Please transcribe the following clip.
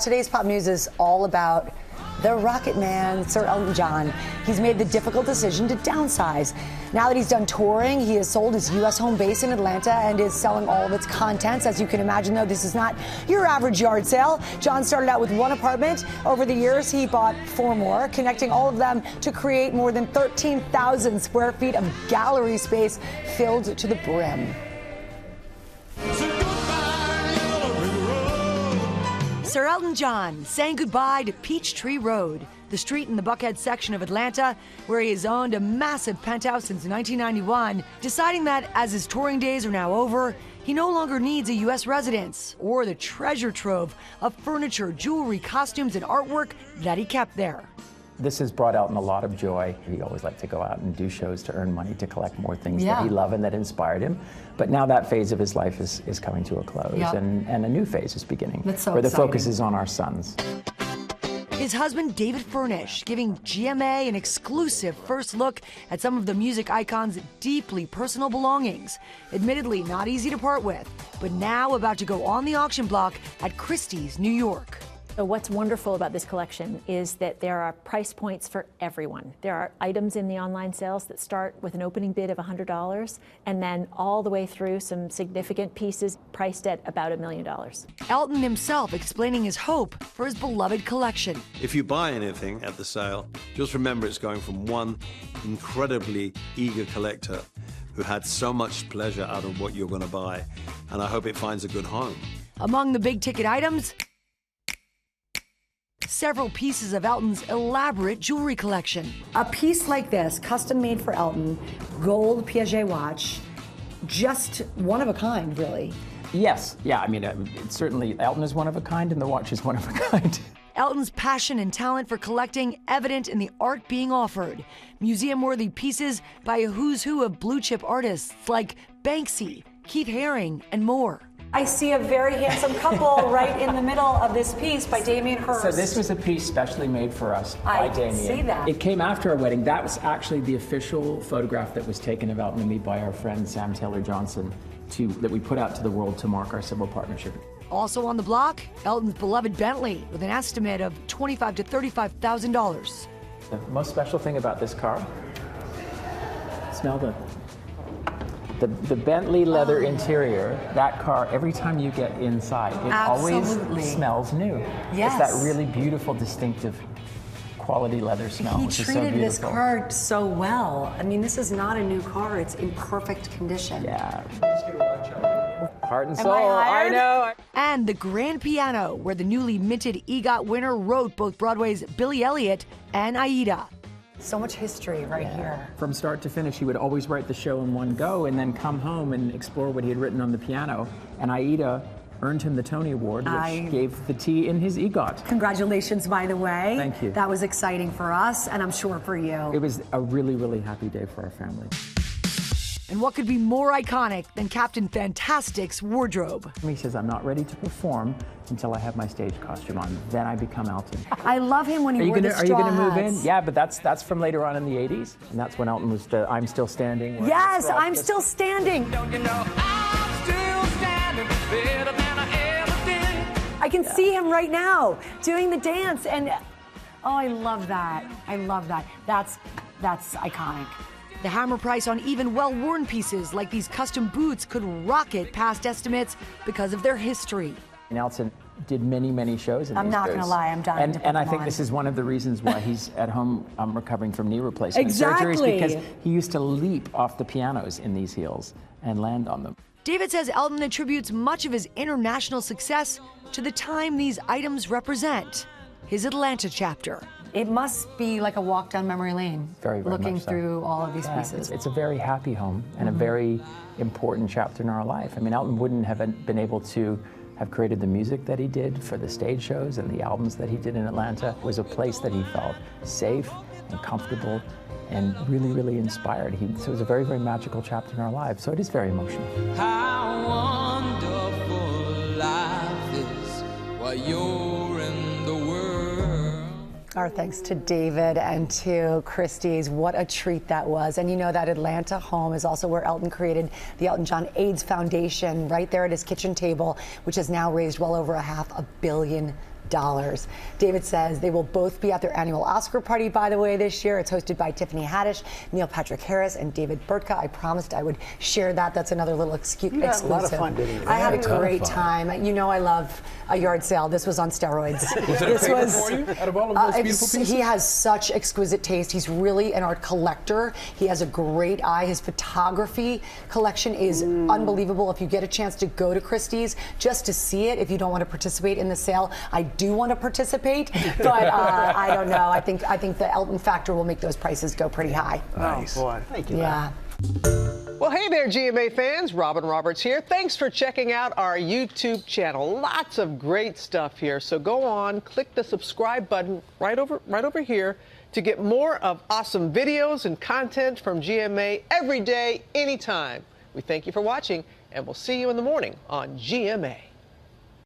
Today's pop news is all about the Rocket Man, Sir Elton John. He's made the difficult decision to downsize. Now that he's done touring, he has sold his U.S. home base in Atlanta and is selling all of its contents. As you can imagine, though, this is not your average yard sale. John started out with one apartment. Over the years, he bought 4 more, connecting all of them to create more than 13,000 square feet of gallery space filled to the brim. Sir Elton John saying goodbye to Peachtree Road, the street in the Buckhead section of Atlanta where he has owned a massive penthouse since 1991, deciding that as his touring days are now over, he no longer needs a U.S. residence or the treasure trove of furniture, jewelry, costumes, and artwork that he kept there. This has brought Elton a lot of joy. He always liked to go out and do shows to earn money to collect more things that he loved and that inspired him. But now that phase of his life is coming to a close, and a new phase is beginning, where the focus is on our sons. His husband, David Furnish, giving GMA an exclusive first look at some of the music icon's deeply personal belongings. Admittedly not easy to part with, but now about to go on the auction block at Christie's, New York. So what's wonderful about this collection is that there are price points for everyone. There are items in the online sales that start with an opening bid of $100 and then all the way through some significant pieces priced at about $1 million. Elton himself explaining his hope for his beloved collection. If you buy anything at the sale, just remember it's going from one incredibly eager collector who had so much pleasure out of what you're going to buy, and I hope it finds a good home. Among the big ticket items, several pieces of Elton's elaborate jewelry collection. A piece like this, custom made for Elton, gold Piaget watch, just one of a kind, really. Yes, yeah, I mean, certainly Elton is one of a kind and the watch is one of a kind. Elton's passion and talent for collecting evident in the art being offered. Museum-worthy pieces by a who's who of blue-chip artists like Banksy, Keith Haring, and more. I see a very handsome couple right in the middle of this piece by Damien Hirst. So this was a piece specially made for us by Damien. I see that. It came after our wedding. That was actually the official photograph that was taken of Elton and me by our friend Sam Taylor Johnson that we put out to the world to mark our civil partnership. Also on the block, Elton's beloved Bentley with an estimate of $25,000 to $35,000. The most special thing about this car, smell the Bentley leather interior. That car, every time you get inside, it always smells new. Yes. It's that really beautiful, distinctive quality leather smell. He which is so treated this beautiful. car so well. I mean, this is not a new car. It's in perfect condition. Yeah. Heart and soul. I know. And the grand piano, where the newly minted EGOT winner wrote both Broadway's Billy Elliot and Aida. So much history right here. From start to finish, he would always write the show in one go and then come home and explore what he had written on the piano. And Aida earned him the Tony Award, which gave the T in his EGOT. Congratulations, by the way. Thank you. That was exciting for us, and I'm sure for you. It was a really, really happy day for our family. And what could be more iconic than Captain Fantastic's wardrobe? He says, I'm not ready to perform until I have my stage costume on. Then I become Elton. I love him when he wore the straw Are you going to move hats. in? Yeah, but that's from later on in the 80s. And that's when Elton was the I'm Still Standing. Yes, I'm Still Standing. Don't you know I'm still standing better than I ever did. I can see him right now doing the dance. And, oh, I love that. I love that. That's iconic. The hammer price on even well-worn pieces like these custom boots could rocket past estimates because of their history. And Elton did many, many shows in I'm these not boots. going to lie, I'm dying to put And I them think on. this is one of the reasons why he's at home recovering from knee replacement Exactly. surgeries, because he used to leap off the pianos in these heels and land on them. David says Elton attributes much of his international success to the time these items represent, his Atlanta chapter. It must be like a walk down memory lane, Very looking much so. through all of these pieces. It's a very happy home and a very important chapter in our life. I mean, Elton wouldn't have been able to have created the music that he did for the stage shows and the albums that he did in Atlanta. It was a place that he felt safe and comfortable and really, really inspired. So it was a very, very magical chapter in our lives. So it is very emotional. How wonderful life is while you're in the world. Our thanks to David and to Christie's. What a treat that was. And you know that Atlanta home is also where Elton created the Elton John AIDS Foundation, right there at his kitchen table, which has now raised well over $500 million. David says they will both be at their annual Oscar party, by the way, this year. It's hosted by Tiffany Haddish, Neil Patrick Harris, and David Burtka. I promised I would share that. That's another little exclusive. A lot of fun, didn't you? I had a great time. You know I love a yard sale. This was on steroids. Was it a favorite for you out of all of those beautiful pieces? He has such exquisite taste. He's really an art collector. He has a great eye. His photography collection is unbelievable. If you get a chance to go to Christie's just to see it, if you don't want to participate in the sale, I do want to participate, but I don't know. I think the Elton factor will make those prices go pretty high. Nice. Oh, boy. Thank you. Yeah. Well, hey there, GMA fans. Robin Roberts here. Thanks for checking out our YouTube channel. Lots of great stuff here. So go on, click the subscribe button right over here to get more of awesome videos and content from GMA every day, anytime. We thank you for watching, and we'll see you in the morning on GMA.